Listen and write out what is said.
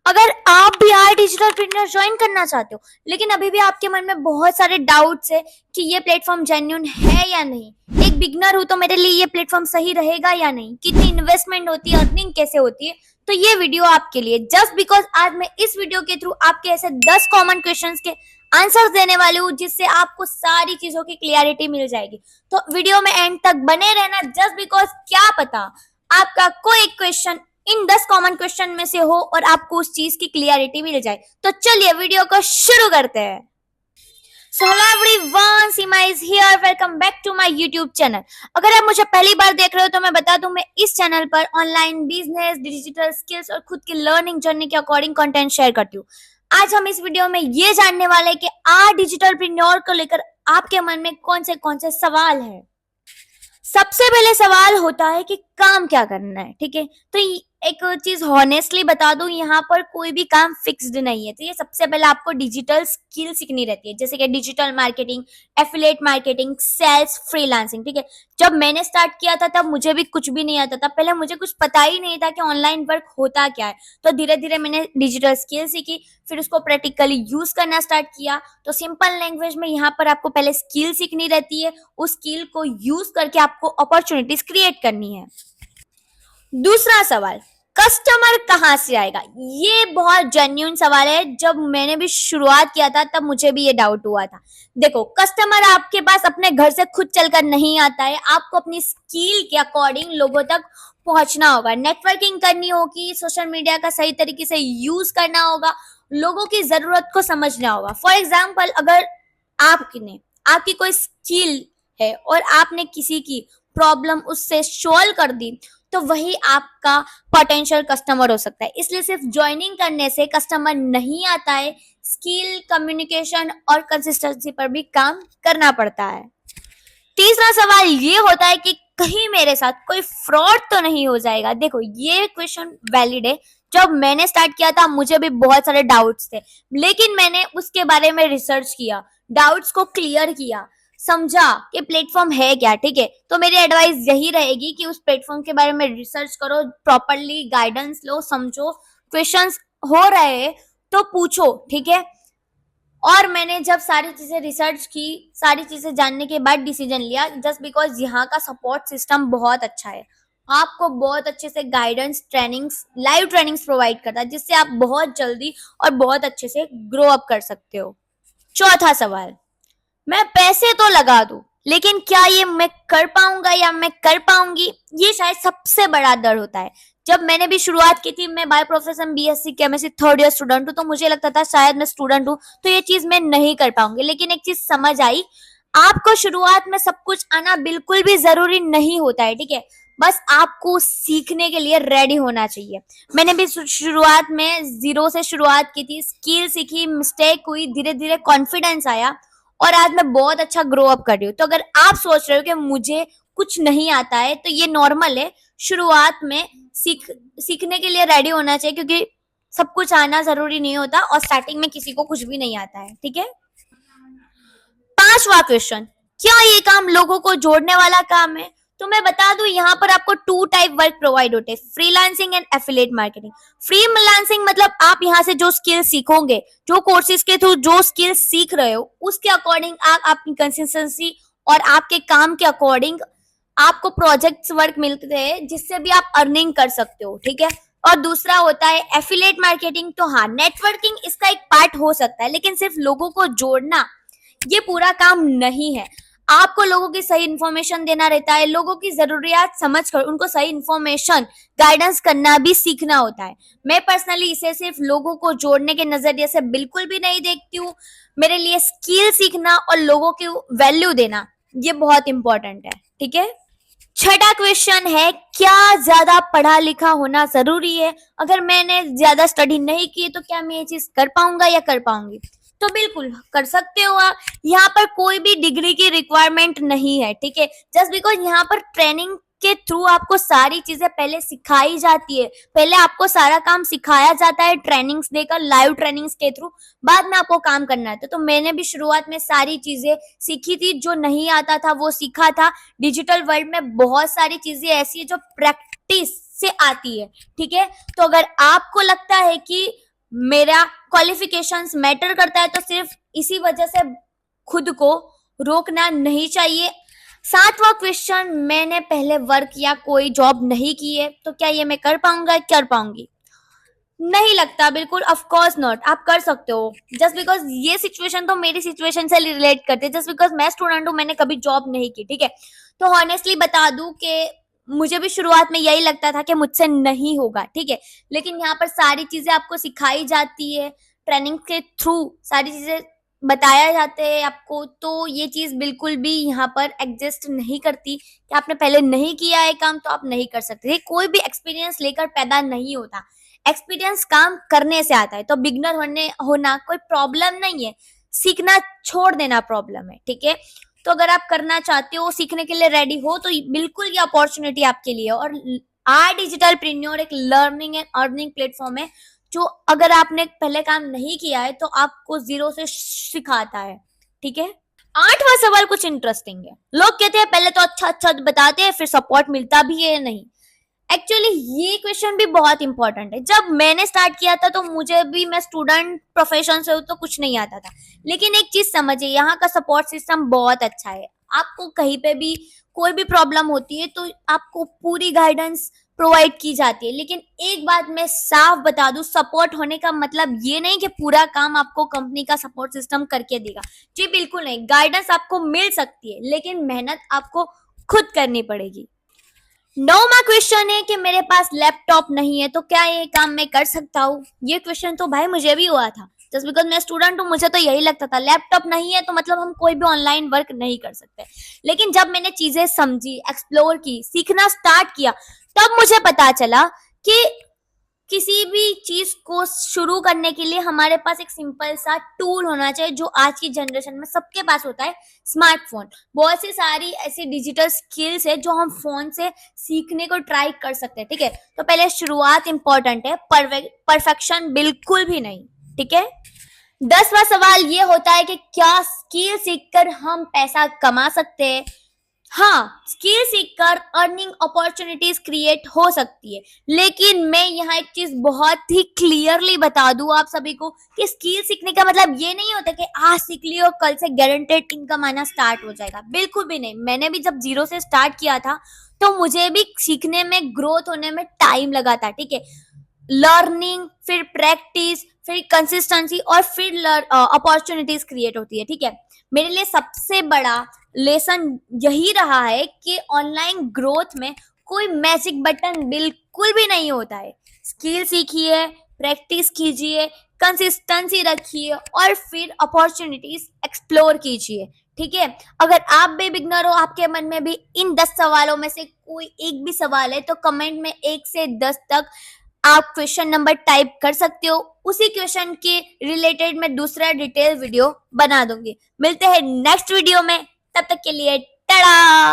अगर आप भी यार डिजिटल ट्रेनर ज्वाइन करना चाहते हो लेकिन अभी भी आपके मन में बहुत सारे डाउट्स है कि ये प्लेटफॉर्म जेन्युइन है या नहीं, एक बिगनर हूं तो मेरे लिए ये प्लेटफॉर्म सही रहेगा या नहीं, कितनी इन्वेस्टमेंट होती है, अर्निंग कैसे होती है, तो ये वीडियो आपके लिए। जस्ट बिकॉज आज मैं इस वीडियो के थ्रू आपके ऐसे 10 कॉमन क्वेश्चंस के आंसर देने वाली हूँ जिससे आपको सारी चीजों की क्लियरिटी मिल जाएगी। तो वीडियो में एंड तक बने रहना, जस्ट बिकॉज क्या पता आपका कोई क्वेश्चन इन 10 कॉमन क्वेश्चन में से हो और आपको उस चीज की क्लियरिटी मिल जाए। तो चलिए वीडियो को शुरू करते हैं। So hello everyone, Seema is here. Welcome back to my YouTube channel. अगर आप मुझे पहली बार देख रहे हो तो मैं बता दूं, मैं इस चैनल पर ऑनलाइन बिजनेस, डिजिटल स्किल्स और खुद की लर्निंग जर्नी के अकॉर्डिंग कंटेंट शेयर करती हूँ। आज हम इस वीडियो में ये जानने वाले हैं कि आज डिजिटल प्रेन्योर को लेकर आपके मन में कौन से सवाल है। सबसे पहले सवाल होता है कि काम क्या करना है, ठीक है। तो एक चीज हॉनेस्टली बता दूं, यहाँ पर कोई भी काम फिक्स्ड नहीं है। तो ये सबसे पहले आपको डिजिटल स्किल सीखनी रहती है, जैसे कि digital marketing, affiliate marketing, sales, freelancing, ठीक है। जब मैंने स्टार्ट किया था तब मुझे भी कुछ भी नहीं आता था, पहले मुझे कुछ पता ही नहीं था कि ऑनलाइन वर्क होता क्या है। तो धीरे धीरे मैंने डिजिटल स्किल सीखी, फिर उसको प्रैक्टिकली यूज करना स्टार्ट किया। तो सिंपल लैंग्वेज में यहाँ पर आपको पहले स्किल सीखनी रहती है, उस स्किल को यूज करके आपको अपॉर्चुनिटीज क्रिएट करनी है। दूसरा सवाल, कस्टमर कहाँ से आएगा? ये बहुत जेन्युइन सवाल है। जब मैंने भी शुरुआत किया था तब मुझे भी ये डाउट हुआ था। देखो, कस्टमर आपके पास अपने घर से खुद चलकर नहीं आता है, आपको अपनी स्किल के अकॉर्डिंग लोगों तक पहुंचना होगा, नेटवर्किंग करनी होगी, सोशल मीडिया का सही तरीके से यूज करना होगा, लोगों की जरूरत को समझना होगा। फॉर एग्जाम्पल, अगर आपकी कोई स्किल है और आपने किसी की प्रॉब्लम उससे सॉल्व कर दी तो वही आपका पोटेंशियल कस्टमर हो सकता है। इसलिए सिर्फ ज्वाइनिंग करने से कस्टमर नहीं आता है, स्किल, कम्युनिकेशन और कंसिस्टेंसी पर भी काम करना पड़ता है। तीसरा सवाल ये होता है कि कहीं मेरे साथ कोई फ्रॉड तो नहीं हो जाएगा। देखो, ये क्वेश्चन वैलिड है। जब मैंने स्टार्ट किया था मुझे भी बहुत सारे डाउट्स थे, लेकिन मैंने उसके बारे में रिसर्च किया, डाउट्स को क्लियर किया, समझा कि प्लेटफॉर्म है क्या, ठीक है। तो मेरी एडवाइस यही रहेगी कि उस प्लेटफॉर्म के बारे में रिसर्च करो, प्रॉपरली गाइडेंस लो, समझो, क्वेश्चंस हो रहे हैं तो पूछो, ठीक है। और मैंने जब सारी चीजें रिसर्च की, सारी चीजें जानने के बाद डिसीजन लिया, जस्ट बिकॉज यहाँ का सपोर्ट सिस्टम बहुत अच्छा है, आपको बहुत अच्छे से guidance, trainings, live trainings provide करता है, जिससे आप बहुत जल्दी और बहुत अच्छे से ग्रो अप कर सकते हो। चौथा सवाल, मैं पैसे तो लगा दूं लेकिन क्या ये मैं कर पाऊंगा या मैं कर पाऊंगी? ये शायद सबसे बड़ा डर होता है। जब मैंने भी शुरुआत की थी, मैं by profession BSc chemistry third year student हूँ, तो मुझे लगता था शायद मैं स्टूडेंट हूँ तो ये चीज मैं नहीं कर पाऊंगी। लेकिन एक चीज समझ आई, आपको शुरुआत में सब कुछ आना बिल्कुल भी जरूरी नहीं होता है, ठीक है। बस आपको सीखने के लिए रेडी होना चाहिए। मैंने भी शुरुआत में जीरो से शुरुआत की थी, स्किल सीखी, मिस्टेक हुई, धीरे धीरे कॉन्फिडेंस आया और आज मैं बहुत अच्छा ग्रो अप कर रही हूँ। तो अगर आप सोच रहे हो कि मुझे कुछ नहीं आता है तो ये नॉर्मल है। शुरुआत में सीखने के लिए रेडी होना चाहिए, क्योंकि सब कुछ आना जरूरी नहीं होता और स्टार्टिंग में किसी को कुछ भी नहीं आता है, ठीक है। पांचवा क्वेश्चन, क्या ये काम लोगों को जोड़ने वाला काम है? तो मैं बता दूं, यहाँ पर आपको 2 टाइप वर्क प्रोवाइड होते हैं, freelancing and affiliate marketing. Freelancing मतलब आप यहाँ से जो स्किल सीखोगे, जो कोर्सेज के थ्रू जो स्किल सीख रहे हो, उसके अकॉर्डिंग आप अपनी कंसिस्टेंसी और आपके काम के अकॉर्डिंग आपको प्रोजेक्ट्स वर्क मिलते हैं, जिससे भी आप अर्निंग कर सकते हो, ठीक है। और दूसरा होता है एफिलिएट मार्केटिंग। तो हाँ, नेटवर्किंग इसका एक पार्ट हो सकता है, लेकिन सिर्फ लोगों को जोड़ना ये पूरा काम नहीं है। आपको लोगों की सही इंफॉर्मेशन देना रहता है, लोगों की जरूरियात समझकर उनको सही इंफॉर्मेशन, गाइडेंस करना भी सीखना होता है। मैं पर्सनली इसे सिर्फ लोगों को जोड़ने के नजरिए से बिल्कुल भी नहीं देखती हूँ। मेरे लिए स्किल सीखना और लोगों की वैल्यू देना ये बहुत इंपॉर्टेंट है, ठीक है। छठा क्वेश्चन है, क्या ज्यादा पढ़ा लिखा होना जरूरी है? अगर मैंने ज्यादा स्टडी नहीं की तो क्या मैं ये चीज कर पाऊंगा या कर पाऊंगी? तो बिल्कुल कर सकते हो आप। यहाँ पर कोई भी डिग्री की रिक्वायरमेंट नहीं है, ठीक है। जस्ट बिकॉज यहाँ पर ट्रेनिंग के थ्रू आपको सारी चीजें पहले सिखाई जाती है, पहले आपको सारा काम सिखाया जाता है ट्रेनिंग्स देकर, लाइव ट्रेनिंग्स के थ्रू, बाद में आपको काम करना है। तो मैंने भी शुरुआत में सारी चीजें सीखी थी, जो नहीं आता था वो सीखा था। डिजिटल वर्ल्ड में बहुत सारी चीजें ऐसी है जो प्रैक्टिस से आती है, ठीक है। तो अगर आपको लगता है कि मेरा क्वालिफिकेशंस मैटर करता है, तो सिर्फ इसी वजह से खुद को रोकना नहीं चाहिए। 7वां क्वेश्चन, मैंने पहले वर्क या कोई जॉब नहीं की है, तो क्या ये मैं कर पाऊंगा, कर पाऊंगी? नहीं लगता, बिल्कुल ऑफ कोर्स नॉट। आप कर सकते हो, जस्ट बिकॉज ये सिचुएशन तो मेरी सिचुएशन से रिलेट करते हैं। जस्ट बिकॉज मैं स्टूडेंट हूँ, मैंने कभी जॉब नहीं की, ठीक है। तो ऑनेस्टली बता दूं कि मुझे भी शुरुआत में यही लगता था कि मुझसे नहीं होगा, ठीक है। लेकिन यहाँ पर सारी चीजें आपको सिखाई जाती है, ट्रेनिंग के थ्रू सारी चीजें बताया जाते हैं आपको। तो ये चीज बिल्कुल भी यहाँ पर एग्जिस्ट नहीं करती कि आपने पहले नहीं किया है काम तो आप नहीं कर सकते। कोई भी एक्सपीरियंस लेकर पैदा नहीं होता, एक्सपीरियंस काम करने से आता है। तो बिगनर होना कोई प्रॉब्लम नहीं है, सीखना छोड़ देना प्रॉब्लम है, ठीक है। तो अगर आप करना चाहते हो, सीखने के लिए रेडी हो, तो बिल्कुल ये अपॉर्चुनिटी आपके लिए। और आर डिजिटल प्रीन्योर एक लर्निंग एंड अर्निंग प्लेटफॉर्म है, जो अगर आपने पहले काम नहीं किया है तो आपको जीरो से सिखाता है, ठीक है। 8वां सवाल कुछ इंटरेस्टिंग है। लोग कहते हैं पहले तो अच्छा अच्छा बताते हैं, फिर सपोर्ट मिलता भी है नहीं। एक्चुअली ये क्वेश्चन भी बहुत इंपॉर्टेंट है। जब मैंने स्टार्ट किया था तो मुझे भी, मैं स्टूडेंट प्रोफेशन से हूँ तो कुछ नहीं आता था। लेकिन एक चीज समझिए, यहाँ का सपोर्ट सिस्टम बहुत अच्छा है। आपको कहीं पे भी कोई भी प्रॉब्लम होती है तो आपको पूरी गाइडेंस प्रोवाइड की जाती है। लेकिन एक बात मैं साफ बता दूं, सपोर्ट होने का मतलब ये नहीं कि पूरा काम आपको कंपनी का सपोर्ट सिस्टम करके देगा। जी बिल्कुल नहीं, गाइडेंस आपको मिल सकती है, लेकिन मेहनत आपको खुद करनी पड़ेगी। 9वां क्वेश्चन है कि मेरे पास लैपटॉप नहीं है तो क्या ये काम मैं कर सकता हूँ? ये क्वेश्चन तो भाई मुझे भी हुआ था। जस्ट बिकॉज मैं स्टूडेंट हूँ, मुझे तो यही लगता था लैपटॉप नहीं है तो मतलब हम कोई भी ऑनलाइन वर्क नहीं कर सकते। लेकिन जब मैंने चीजें समझी, एक्सप्लोर की, सीखना स्टार्ट किया, तब मुझे पता चला कि किसी भी चीज को शुरू करने के लिए हमारे पास एक सिंपल सा टूल होना चाहिए, जो आज की जनरेशन में सबके पास होता है, स्मार्टफोन। बहुत सी सारी ऐसी डिजिटल स्किल्स है जो हम फोन से सीखने को ट्राई कर सकते हैं, ठीक है। तो पहले शुरुआत इंपॉर्टेंट है, परफेक्शन बिल्कुल भी नहीं, ठीक है। 10वां सवाल ये होता है कि क्या स्किल सीखकर हम पैसा कमा सकते हैं? हाँ, स्किल सीखकर अर्निंग अपॉर्चुनिटीज क्रिएट हो सकती है। लेकिन मैं यहाँ एक चीज बहुत ही क्लियरली बता दूं आप सभी को कि स्किल सीखने का मतलब ये नहीं होता कि आज सीख लियो कल से गारंटेड इनकम आना स्टार्ट हो जाएगा, बिल्कुल भी नहीं। मैंने भी जब जीरो से स्टार्ट किया था तो मुझे भी सीखने में, ग्रोथ होने में टाइम लगा था, ठीक है। लर्निंग, फिर प्रैक्टिस, फिर कंसिस्टेंसी और फिर अपॉर्चुनिटीज क्रिएट होती है, ठीक है। मेरे लिए सबसे बड़ा लेसन यही रहा है कि ऑनलाइन ग्रोथ में कोई मैजिक बटन बिल्कुल भी नहीं होता है। स्किल सीखिए, प्रैक्टिस कीजिए, कंसिस्टेंसी रखिए और फिर अपॉर्चुनिटीज एक्सप्लोर कीजिए, ठीक है। अगर आप भी बिगनर हो, आपके मन में भी इन 10 सवालों में से कोई एक भी सवाल है, तो कमेंट में 1 से 10 तक आप क्वेश्चन नंबर टाइप कर सकते हो। उसी क्वेश्चन के रिलेटेड मैं दूसरा डिटेल वीडियो बना दूंगी। मिलते हैं नेक्स्ट वीडियो में, तब तक के लिए टाटा।